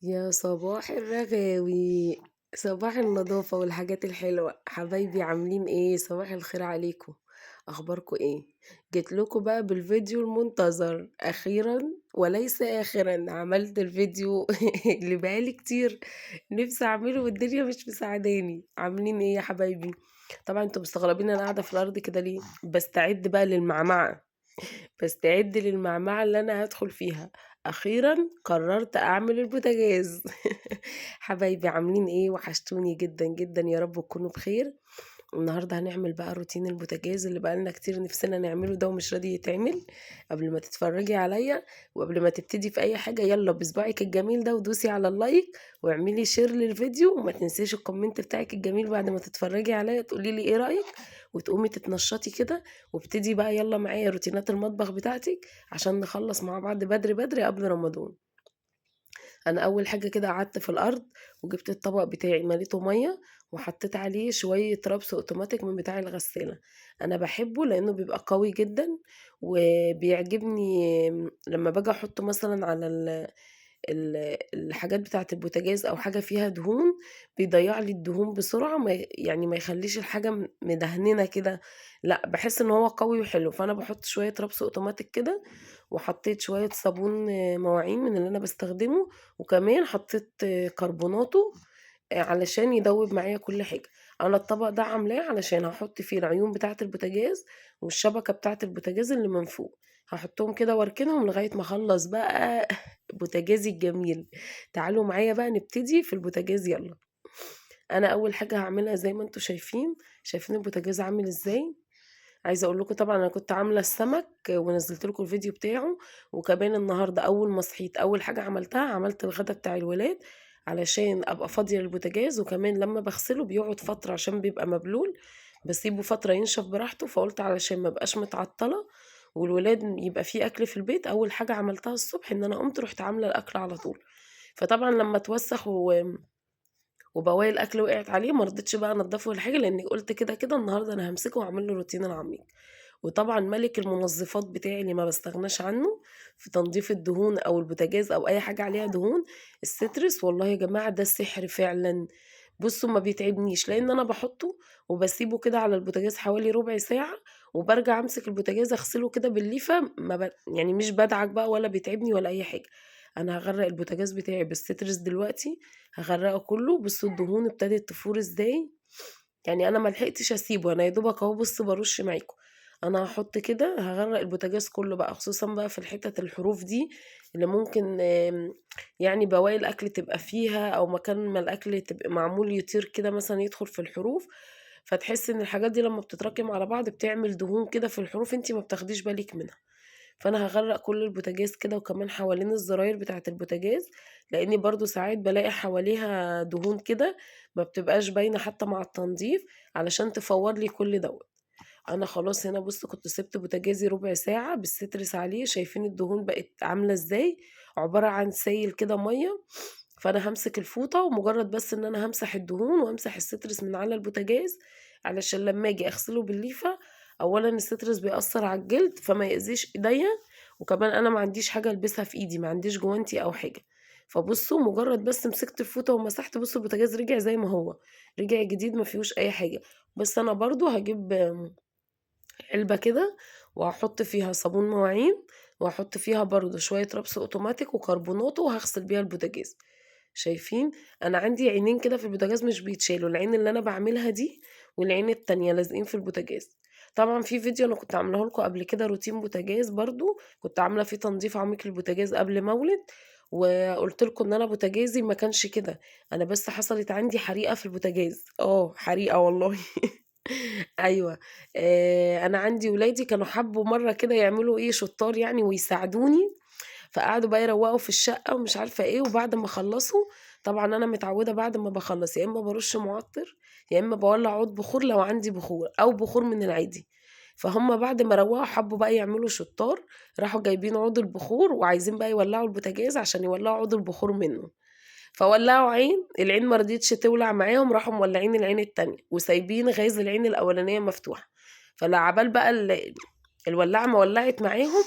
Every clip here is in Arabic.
يا صباح الرغاوي، صباح النضافة والحاجات الحلوة. حبايبي عاملين ايه؟ صباح الخير عليكم. اخباركم ايه؟ جيت لكم بقى بالفيديو المنتظر اخيرا وليس اخرا. عملت الفيديو اللي بقالي كتير نفسي اعمله والدنيا مش مساعداني. عاملين ايه يا حبايبي؟ طبعا انتوا مستغربين انا قاعدة في الارض كده ليه؟ بستعد بقى للمعمعة. باستعد للمعمعة اللي أنا هادخل فيها. أخيرا قررت أعمل البوتاجاز. حبايبي عاملين إيه؟ وحشتوني جدا جدا، يا رب تكونوا بخير. النهاردة هنعمل بقى روتين البوتاجاز اللي بقالنا كتير نفسنا نعمله ده ومش راضي يتعمل. قبل ما تتفرجي عليا وقبل ما تبتدي في أي حاجة، يلا بصباعك الجميل ده ودوسي على اللايك واعملي شير للفيديو، وما تنسيش الكومنت بتاعك الجميل بعد ما تتفرجي عليا تقولي لي ايه رأيك، وتقومي تتنشطي كده. وابتدي بقى يلا معايا روتينات المطبخ بتاعتك عشان نخلص مع بعض بدري بدري قبل رمضان. انا اول حاجه كده قعدت في الارض وجبت الطبق بتاعي مليته ميه وحطيت عليه شويه رابس اوتوماتيك من بتاع الغساله. انا بحبه لانه بيبقى قوي جدا وبيعجبني. لما باجي احطه مثلا على الحاجات بتاعة البوتاجاز أو حاجة فيها دهون، بيضيّع لي الدهون بسرعة، يعني ما يخلّيش الحاجة مدهننة كده. لأ، باحس إن هو قوي وحلو، فأنا باحط شوية رابس أوتوماتيك كده، وحطيت شوية صابون مواعين من اللي أنا باستخدمه، وكمان حطيت كربوناتو علشان يدوّب معايا كل حاجة. أنا الطبق ده عاملاه علشان هاحط فيه العيون بتاعة البوتاجاز والشبكة بتاعة البوتاجاز اللي من فوق، هاحطهم كده واركنهم لغاية ما اخلّص بقى بوتاجازي الجميل. تعالوا معايا بقى نبتدي في البوتاجاز يلا. انا اول حاجة هعملها زي ما انتم شايفين البوتاجاز عامل ازاي. عايزه اقول لكم طبعا انا كنت عامله السمك ونزلت لكم الفيديو بتاعه، وكمان النهارده اول ما صحيت اول حاجه عملتها عملت الغدا بتاع الولاد علشان ابقى فاضيه للبوتاجاز. وكمان لما بغسله بيقعد فتره عشان بيبقى مبلول، بسيبه فتره ينشف براحته، فقلت علشان ما بقاش متعطله والولاد يبقى في اكل في البيت. اول حاجه عملتها الصبح ان انا قمت رحت عامله الاكل على طول. فطبعا لما اتوسخ وبواقي الأكل وقعت عليه ما رضيتش بقى أنضّفه ولا حاجة، لإني قُلت كده، كده النهارده أنا هامسكه وأعمل له روتين العميق. وطبعًا مَلِك المنظفات بتاعي اللي ما باستغناش عنه في تنضيف الدهون أو البوتاجاز أو أي حاجة عليها دهون، السترس. والله يا جماعة ده سحر فعلًا. بُصّوا ما بيتعبنيش، لإن أنا باحطه وباسيبه كده على البوتاجاز حوالي ربع ساعة، وبارجع أمسك البوتاجاز أغسله كده بالليفة. ما يعني مش بادعك بقى ولا بيتعبني ولا أي حاجة. أنا هاغرّق البوتاجاز بتاعي بالسترس دلوقتي، هاغرّقه كلّه. بُصّوا الدهون ابتدت تفور إزاي، يعني أنا ما لحقتش أسيبه، أنا يا دوبك أهو بُصّوا بارُش معاكم. أنا هاحط كده هاغرّق البوتاجاز كلّه بقى، خصوصًا بقى في الحتت الحروف دي اللي ممكن يعني بواقي الأكل تبقى فيها أو مكان ما الأكل تبقى معمول يطير كده مثلًا يدخل في الحروف، فتحسّي إن الحاجات دي لمّا بتتراكم على بعض بتعمل دهون كده في الحروف أنتِ ما بتاخديش بالِك منها. فأنا هاغرّق كل البوتاجاز كده وكمان حوالين الزراير بتاعة البوتاجاز، لإني برضه ساعات بالاقي حواليها دهون كده ما بتبقاش باينة حتى مع التنضيف، علشان تفوّر لي كل دوّة. أنا خلاص هنا بُصّوا كنت سِبت بوتاجازي ربع ساعة بالسترس عليه، شايفين الدهون بقت عاملة إزاي، عبارة عن سايل كده مَيّة. فأنا هامسك الفوطة ومجرد بس إن أنا هامسح الدهون وأمسح السترس من على البوتاجاز، علشان لمّا آجي أغسله بالليفة، أولًا السترس بيأثّر على الجلد فما يأذيش إيديّا، وكمان أنا ما عنديش حاجة ألبسها في إيدي، ما عنديش جوانتي أو حاجة. فبُصّوا مجرد بس مسكت الفوطة ومسحت، بُصّوا البوتاجاز رجع زي ما هو، رجع جديد ما فيهوش أي حاجة. بس أنا برضه هاجيب علبة كده وهاحط فيها صابون مواعين، وهاحط فيها برضه شوية رابسو أوتوماتيك وكربوناتو وهاغسل بيها البوتاجاز. شايفين؟ أنا عندي عينين كده في البوتاجاز مش بيتشالوا، العين اللي أنا باعملها دي والعين التانية لازقين في البوتاجاز. طبعًا في فيديو أنا كنت عاملاه لكم قبل كده روتين بوتاجاز برضه، كنت عاملة فيه تنضيف عميق للبوتاجاز قبل ما أولد، وقُلت لكم إن أنا بوتاجازي ما كانش كده، أنا بس حصلت عندي حريقة في البوتاجاز، حريقة والله. أيوه. أنا عندي ولادي كانوا حبّوا مرّة كده يعملوا إيه، شطّار يعني ويساعدوني، فقعدوا بقى يروّقوا في الشقة ومش عارفة إيه. وبعد ما خلّصوا، طبعًا أنا متعوّدة بعد ما باخلّص يا إمّا بارُش مُعطِّر، يا إمّا باولّع عود بخور لو عندي بخور أو بخور من العادي. فهُم بعد ما روّقوا حبّوا بقى يعملوا شطّار، راحوا جايبين عود البخور وعايزين بقى يولّعوا البوتاجاز عشان يولّعوا عود البخور منّه. فولّعوا عين، العين ما رضيتش تولع معاهم، راحوا مولّعين العين التانية، وسايبين غاز العين الأولانية مفتوحة. فلا عقبال بقى الولاعة ما ولّعت معاهم،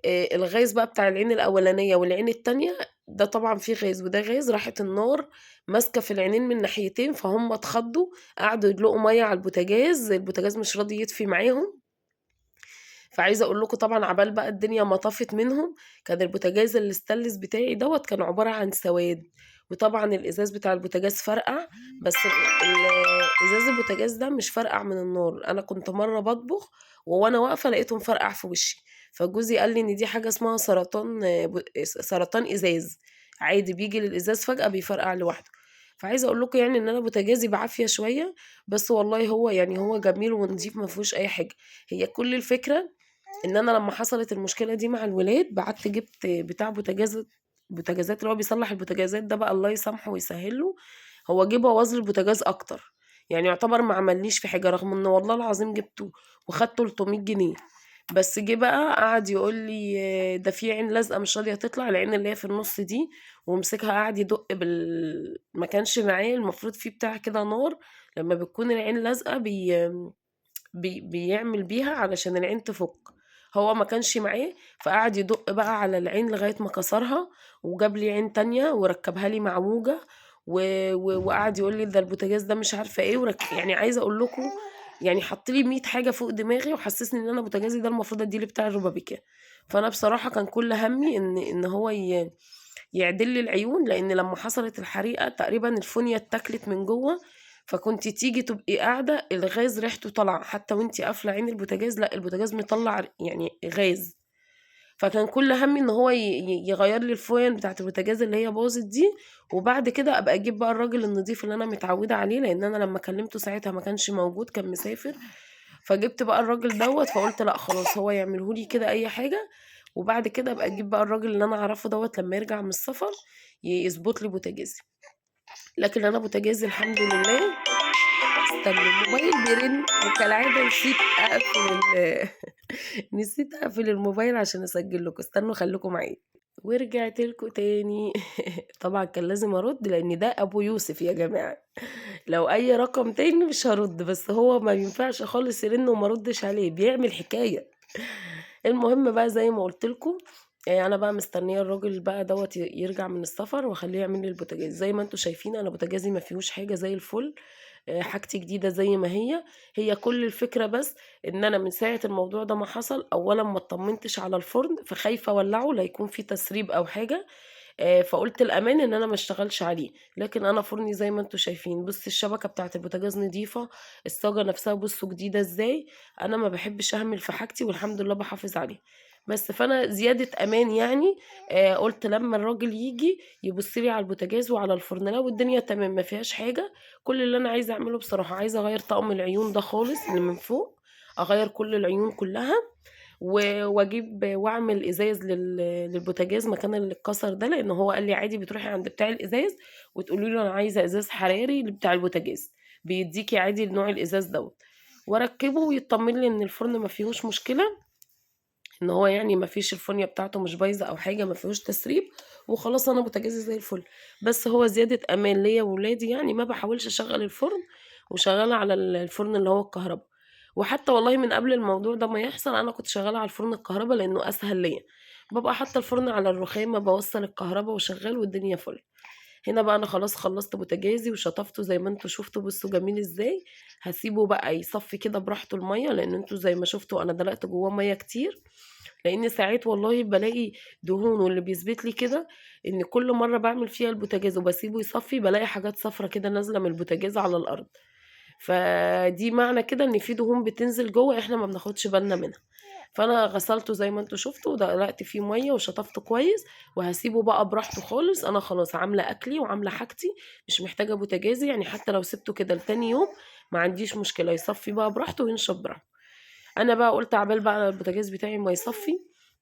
الغاز بقى بتاع العين الأولانية والعين التانية ده طبعًا فيه غاز وده غاز، راحت النار ماسكة في العينين من ناحيتين، فهُم اتخضّوا، قعدوا يدلقوا مَيّة على البوتاجاز مش راضي يطفي معاهم. فعايزة أقول لكم طبعًا عقبال بقى الدنيا ما طَفِت منهم، كان البوتاجاز الstainless بتاعي دوّة كان عبارة عن سواد، وطبعًا الإزاز بتاع البوتاجاز فرقع، بس إزاز البوتاجاز ده مش فرقع من النار، أنا كنت مرّة باطبخ وأنا واقفة لقيته مفرقع في وشي، فجوزي قال لي إن دي حاجة اسمها سرطان سرطان إزاز، عادي بييجي للإزاز فجأة بيفرقع لوحده. فعايزة أقول لكم يعني إن أنا بوتاجازي بعافية شوية، بس والله هو جميل ونضيف ما فيهوش أي حاجة، هي كل الفكرة إن أنا لمّا حصلت المشكلة دي مع الولاد، بعتّ جِبت بتاع بوتاجازات اللي هو بيصلّح البوتاجازات ده بقى الله يسامحه ويسهّل له، هو جِه بوّظ لي البوتاجاز أكتر، يعني يعتبر ما عملّيش فيه حاجة، رغم إن والله العظيم جِبته وخَدت 300 جنيه، بس جِه بقى قعد يقول لي ده في عين لازقة مش راضية تطلع، العين اللي هي في النُص دي، ومسكها قعد يدُق ما كانش معاه المفروض في بتاع كده نار لمّا بتكون العين لازقة بيعمل بيها علشان العين تفُك، هو ما كانش معاه، فقعد يدُق بقى على العين لغاية ما كسرها، وجاب لي عين تانية وركّبها لي معوجة، و و وقعد يقول لي ده البوتاجاز ده مش عارفة إيه يعني عايزة أقول لكم يعني حَط لي 100 حاجة فوق دماغي، وحسّسني إن أنا بوتاجازي ده المفروض أدّيه لبتاع الرُبابيكيا، فأنا بصراحة كان كل هَمّي إن هو يعدل لي العيون، لإن لمّا حصلت الحريقة تقريبًا الفونيا اتاكلت من جوّه، فكنتِ تيجي تبقي قاعدة الغاز ريحته طالعة، حتى وأنتِ قافلة عين البوتاجاز لأ البوتاجاز مطلّع يعني غاز، فكان كل هَمّي إن هو يغيّر لي الفويل بتاعة البوتاجاز اللي هي باظت دي، وبعد كده أبقى أجيب بقى الراجل النضيف اللي أنا متعودة عليه، لإن أنا لمّا كلمته ساعتها ما كانش موجود كان مسافر، فجِبت بقى الراجل دوّة، فقُلت لأ خلاص هو يعمله لي كده أي حاجة، وبعد كده أبقى أجيب بقى الراجل اللي أنا أعرفه دوّة لمّا يرجع من السفر يضبط لي بوتاجازي، لكن أنا بوتاجازي الحمد لله استنوا الموبايل بيرن وكالعادة نسيت أقفل الموبايل عشان أسجل لكم، استنوا خليكم معايا. ورجعت لكم تاني طبعًا كان لازم أرُد لإن ده أبو يوسف يا جماعة، لو أي رقم تاني مش هارُد، بس هو ما ينفعش خالص يرن وما أردش عليه، بيعمل حكاية. المهم بقى زي ما قُلت لكم، أنا بقى مستنية الراجل بقى دوّة يرجع من السفر وأخلّيه يعمل لي البوتاجاز، زي ما أنتم شايفين أنا بوتاجازي ما فيهوش حاجة زي الفل، حاجتي جديدة زي ما هي كل الفكرة بس إن أنا من ساعة الموضوع ده ما حصل، أولًا ما اتطمنتش على الفرن، فخايفة أولّعه لا يكون في تسريب أو حاجة، فقُلت الأمان إن أنا ما اشتغلش عليه، لكن أنا فرني زي ما أنتم شايفين، بُصّي الشبكة بتاعة البوتاجاز نضيفة، الصاجة نفسها بُصّوا جديدة إزاي، أنا ما باحبش أهمل في حاجتي والحمد لله باحافظ عليها، بس فأنا زيادة أمان يعني قُلت لمّا الراجل ييجي يبُص لي على البوتاجاز وعلى الفرن، لو الدنيا تمام ما فيهاش حاجة، كل اللي أنا عايزة أعمله بصراحة عايزة أغيّر طقم العيون ده خالص اللي من فوق، أغيّر كل العيون كلّها وأجيب وأعمل إزاز للبوتاجاز مكان اللي اتكسر ده، لإن هو قال لي عادي بتروحي عند بتاع الإزاز وتقولي له أنا عايزة إزاز حراري بتاع البوتاجاز، بيدّيكِ عادي نوع الإزاز دوّة، وأركّبه ويتطمن لي إن الفرن ما فيهوش مشكلة، إن هو يعني ما فيش الفونيا بتاعته مش بايظة أو حاجة، ما فيهوش تسريب، وخلاص أنا بوتاجازي زي الفل. بس هو زيادة أمان ليّا وولادي يعني ما باحاولش أشغّل الفرن، وشغّالة على الفرن اللي هو الكهربا. وحتى والله من قبل الموضوع ده ما يحصل أنا كنت شغّالة على الفرن الكهربا لإنه أسهل ليّا، بابقى حاطة الفرن على الرخامة، باوصّل الكهربا وشغّال والدنيا فُل. هنا بقى أنا خلاص خلّصت بوتاجازي وشطفته زي ما أنتم شُفتوا بُصّوا جميل إزاي، هاسيبه بقى يصفّي كده براحته المَيّة، لإن أنتم زي ما شُفتوا أنا دلقت جوّاه مَيّة كتير، لإن ساعات والله بالاقي دهون، واللي بيثبت لي كده إن كل مرّة باعمل فيها البوتاجاز وباسيبه يصفّي، بالاقي حاجات صفرا كده نازلة من البوتاجاز على الأرض، فدي معنى كده إن في دهون بتنزل جوّه إحنا ما بناخدش بالنا منها. فأنا غسلته زي ما أنتم شُفتوا ودلقت فيه مَيّة وشطفته كويس، وهاسيبه بقى براحته خالص، أنا خلاص عاملة أكلي وعاملة حاجتي، مش محتاجة بوتاجازي، يعني حتى لو سِبته كده لتاني يوم ما عنديش مشكلة، يصفّي بقى براحته وينشف براحته. أنا بقى قُلت عقبال بقى البوتاجاز بتاعي ما يصفّي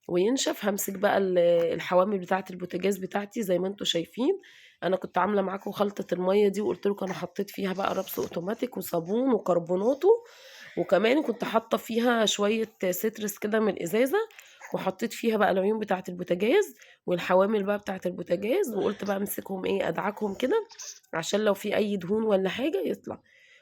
وينشف، هامسك بقى الحوامل بتاعة البوتاجاز بتاعتي زي ما أنتم شايفين، أنا كنت عاملة معاكم خلطة المَيّة دي وقُلت لكم أنا حطيت فيها بقى رابسو أوتوماتيك وصابون وكربوناتو، وكمان كنت حاطة فيها شوية سيترس كده من الإزازة، وحطيت فيها بقى العيون بتاعة البوتاجاز والحوامل بقى بتاعة البوتاجاز، وقُلت بقى أمسكهم إيه أدعكهم كده عشان لو في أي دهون والّا حاجة يطلع.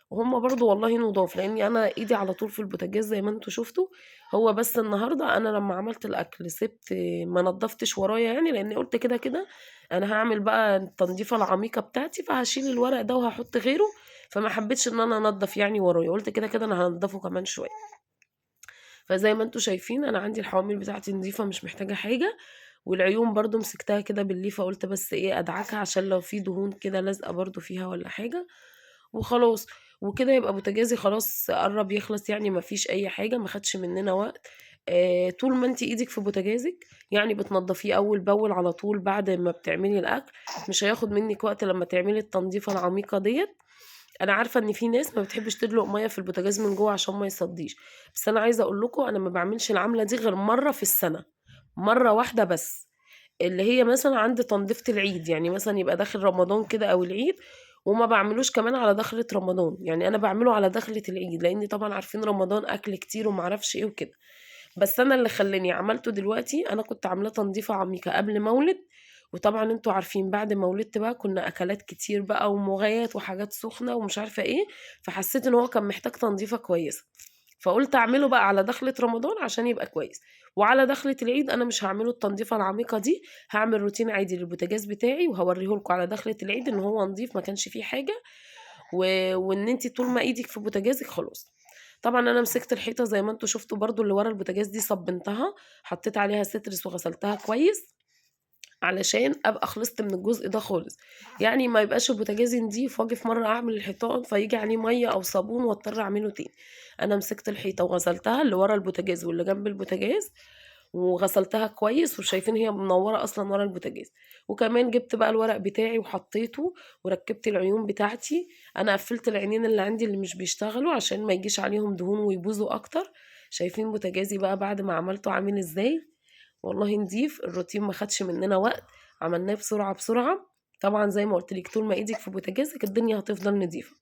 وهم برضه والله نضاف، لاني انا ايدي على طول في البوتاجاز زي ما انتوا شفتوا. هو بس النهارده انا لما عملت الاكل سبت، ما نضفتش ورايا يعني، لاني قلت كده كده انا هعمل بقى التنظيفه العميقه بتاعتي، فهشيل الورق ده وهحط غيره. فما حبيتش ان انا انضف يعني ورايا، قلت كده كده انا هنضفه كمان شويه. فزي ما انتوا شايفين انا عندي الحوامل بتاعتي نظيفه مش محتاجه حاجه. والعيون برضو مسكتها كده بالليفه، قلت بس ايه ادعكها عشان لو في دهون كده لازقه برضو فيها ولا حاجه. وخلاص. وكده يبقى بوتاجازي خلاص قرب يخلص، يعني ما فيش اي حاجه، ما خدش مننا وقت. طول ما انت ايدك في بوتاجازك يعني بتنضفيه اول باول على طول بعد ما بتعملي الاكل، مش هياخد منك وقت لما تعملي التنظيفه العميقه ديت. انا عارفه ان في ناس ما بتحبش تدلق ميه في البوتاجاز من جوه عشان ما يصديش. بس انا عايزه اقول لكم انا ما بعملش العمله دي غير مره في السنه، مره واحده بس، اللي هي مثلا عند تنظيفة العيد، يعني مثلا يبقى داخل رمضان كده او العيد. وما بعملوش كمان على دخلة رمضان، يعني انا بعمله على دخلة العيد، لان طبعا عارفين رمضان اكل كتير ومعرفش ايه وكده. بس انا اللي خلاني عملته دلوقتي، انا كنت عاملاه تنظيفة عميقة قبل ما اولد. وطبعا انتوا عارفين بعد ما ولدت بقى كنا اكلات كتير بقى ومغايات وحاجات سخنة ومش عارفة ايه. فحسيت ان هو كان محتاج تنظيفة كويسة. فقلت اعمله بقى على دخلة رمضان عشان يبقى كويس. وعلى دخلة العيد انا مش هعمله التنظيفة العميقة دي. هعمل روتين عادي للبوتاجاز بتاعي وهوريه لكم على دخلة العيد ان هو نظيف ما كانش فيه حاجة. وان انت طول ما ايدك في بوتاجازك خلاص. طبعا انا مسكت الحيطة زي ما انتوا شفتوا برضو اللي ورا البوتاجاز دي صبنتها. حطيت عليها سترس وغسلتها كويس. علشان ابقى خلصت من الجزء ده خالص. يعني ما يبقاش البوتاجاز نضيف واجي في مره اعمل الحيطان فيجي عليه ميه او صابون واضطر اعمله تاني. انا مسكت الحيطه وغسلتها اللي ورا البوتاجاز واللي جنب البوتاجاز. وغسلتها كويس وشايفين هي منوره اصلا ورا البوتاجاز. وكمان جبت بقى الورق بتاعي وحطيته. وركبت العيون بتاعتي. انا قفلت العينين اللي عندي اللي مش بيشتغلوا عشان ما يجيش عليهم دهون ويبوظوا اكتر. شايفين بوتاجازي بقى بعد ما عملته عامل ازاي. والله نضيف، الروتين ما خدش مننا وقت. عملناه بسرعة بسرعة. طبعا زي ما قلت لك طول ما ايدك في بوتاجازك الدنيا هتفضل نضيفة.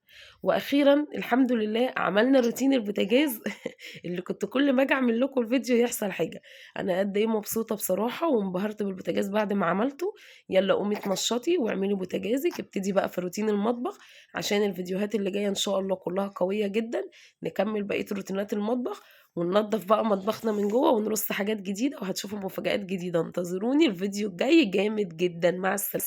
واخيرا الحمد لله عملنا روتين البوتاجاز اللي كنت كل ما اجي اعمل لكم الفيديو يحصل حاجة. انا قد ايه مبسوطة بصراحة وانبهرت بالبوتاجاز بعد ما عملته. يلا قومي اتنشطي واعملي بوتاجازك ابتدي بقى في روتين المطبخ. عشان الفيديوهات اللي جاية ان شاء الله كلها قوية جدا. نكمل بقية روتينات المطبخ. وننضف بقى مطبخنا من جوه ونرص حاجات جديدة وهتشوفوا مفاجآت جديدة، انتظروني الفيديو الجاي جامد جدا، مع السلامة.